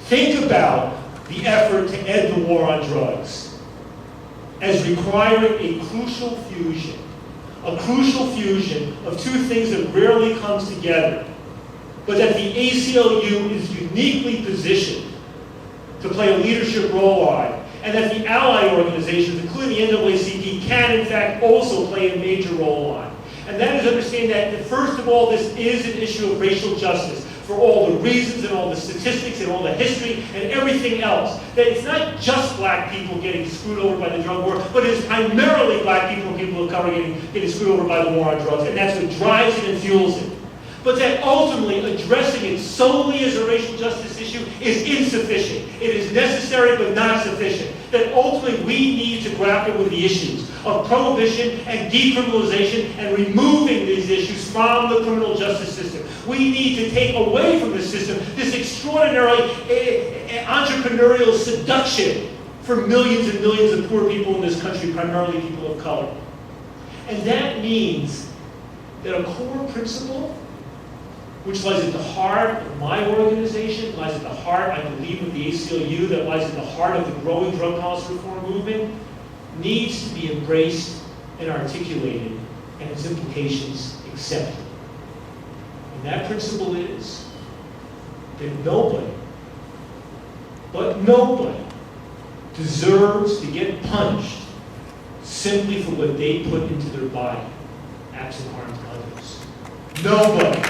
think about the effort to end the war on drugs as requiring a crucial fusion of two things that rarely comes together, but that the ACLU is uniquely positioned to play a leadership role on, and that the ally organizations, including the NAACP, can in fact also play a major role on. And that is understanding that, first of all, this is an issue of racial justice for all the reasons and all the statistics and all the history and everything else. That it's not just black people getting screwed over by the drug war, but it is primarily black people and people of color getting screwed over by the war on drugs, and that's what drives it and fuels it. But that ultimately addressing it solely as a racial justice issue is insufficient. It is necessary but not sufficient. That ultimately we need to grapple with the issues of prohibition and decriminalization and removing these issues from the criminal justice system. We need to take away from the system this extraordinarily entrepreneurial seduction for millions and millions of poor people in this country, primarily people of color. And that means that a core principle which lies at the heart of my organization, lies at the heart, I believe, of the ACLU, that lies at the heart of the growing drug policy reform movement, needs to be embraced and articulated, and its implications accepted. And that principle is that nobody, but nobody, deserves to get punished simply for what they put into their body, absent harm to others. Nobody.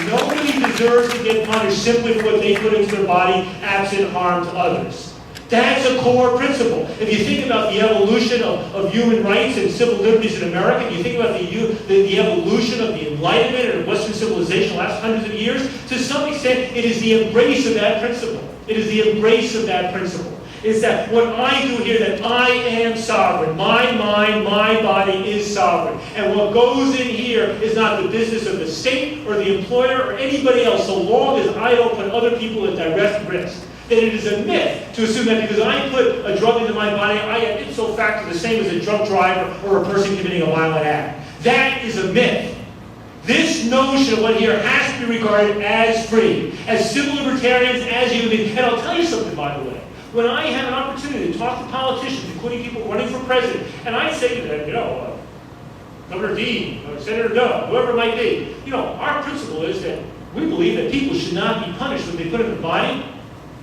Nobody deserves to get punished simply for what they put into their body, absent harm to others. That's a core principle. If you think about the evolution of human rights and civil liberties in America, if you think about the evolution of the Enlightenment and Western civilization the last hundreds of years, to some extent, it is the embrace of that principle. It is the embrace of that principle. Is that what I do here, that I am sovereign. My mind, my body is sovereign. And what goes in here is not the business of the state or the employer or anybody else, so long as I don't put other people at direct risk. That it is a myth to assume that because I put a drug into my body, I am ipso facto the same as a drunk driver or a person committing a violent act. That is a myth. This notion of what here has to be regarded as free, as civil libertarians, as human. And I'll tell you something, by the way. When I have an opportunity to talk to politicians, including people running for president, and I say to them, Governor Dean, or Senator Doe, whoever it might be, our principle is that we believe that people should not be punished when they put it in their body.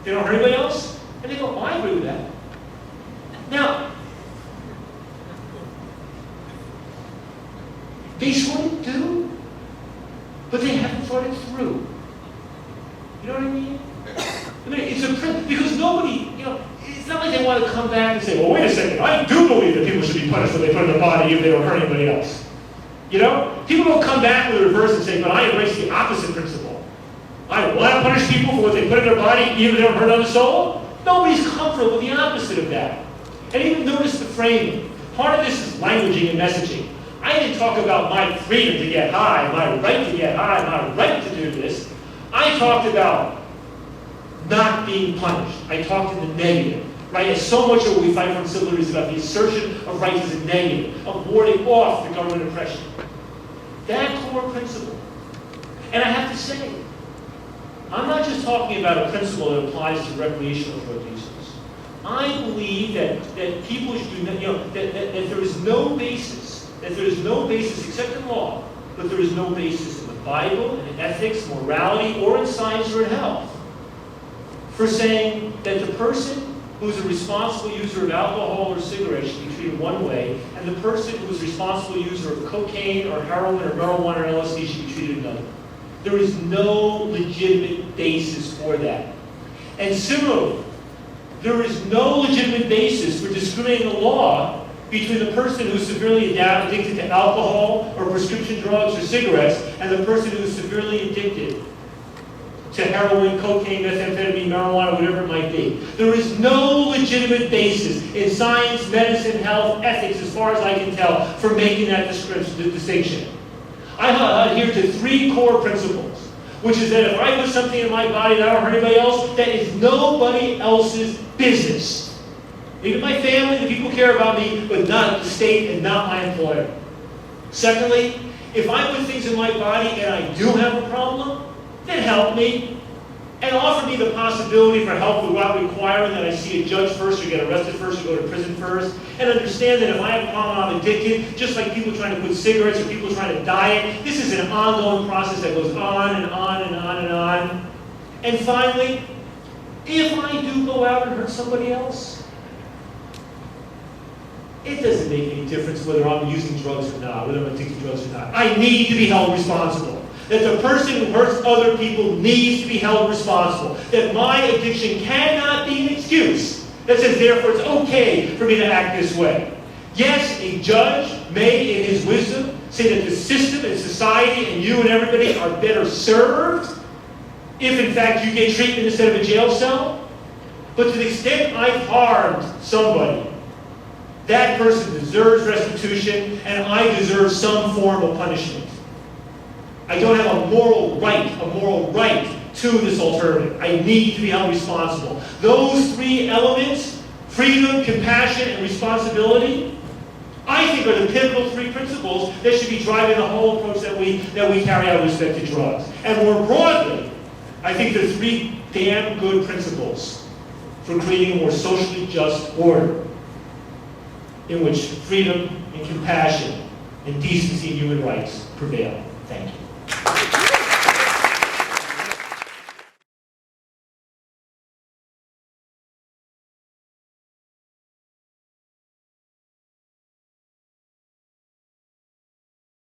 They don't hurt anybody else. And they go, I agree with that. Now, they sort of do, but they haven't thought it through. You know what I mean? It's a principle, because nobody, it's not like they want to come back and say, well, wait a second, I do believe that people should be punished when they put it in their body if they don't hurt anybody else. People don't come back with a reverse and say, but I embrace the opposite principle. I want to punish people for what they put in their body even if they don't hurt another soul. Nobody's comfortable with the opposite of that. And even notice the framing. Part of this is languaging and messaging. I didn't talk about my freedom to get high, my right to get high, my right to do this. I talked about not being punished. I talked in the negative, right? And so much of what we fight for in civil liberties is about the assertion of rights as a negative, of warding off the government oppression. That core principle. And I have to say, I'm not just talking about a principle that applies to recreational drug users. I believe that people should that there is no basis, except in law, but there is no basis in the Bible, in ethics, morality, or in science or in health, for saying that the person who is a responsible user of alcohol or cigarettes should be treated one way, and the person who is a responsible user of cocaine or heroin or marijuana or LSD should be treated another. There is no legitimate basis for that. And similarly, there is no legitimate basis for discriminating the law between the person who is severely addicted to alcohol or prescription drugs or cigarettes and the person who is severely addicted to heroin, cocaine, methamphetamine, marijuana, whatever it might be. There is no legitimate basis in science, medicine, health, ethics, as far as I can tell, for making that distinction. I adhere to three core principles, which is that if I put something in my body that I don't hurt anybody else, that is nobody else's business. Even my family, the people who care about me, but not the state and not my employer. Secondly, if I put things in my body and I do have a problem, then help me. And offer me the possibility for help without requiring that I see a judge first or get arrested first or go to prison first. And understand that if I have a problem, I'm addicted, just like people trying to quit cigarettes or people trying to diet. This is an ongoing process that goes on and on and on and on. And finally, if I do go out and hurt somebody else, it doesn't make any difference whether I'm using drugs or not, whether I'm addicted to drugs or not. I need to be held responsible. That the person who hurts other people needs to be held responsible. That my addiction cannot be an excuse that says, therefore, it's okay for me to act this way. Yes, a judge may, in his wisdom, say that the system and society and you and everybody are better served if, in fact, you get treatment instead of a jail cell. But to the extent I've harmed somebody, that person deserves restitution, and I deserve some form of punishment. I don't have a moral right to this alternative. I need to be held responsible. Those three elements, freedom, compassion, and responsibility, I think are the pivotal three principles that should be driving the whole approach that we carry out with respect to drugs. And more broadly, I think there are three damn good principles for creating a more socially just order in which freedom and compassion and decency and human rights prevail. Thank you.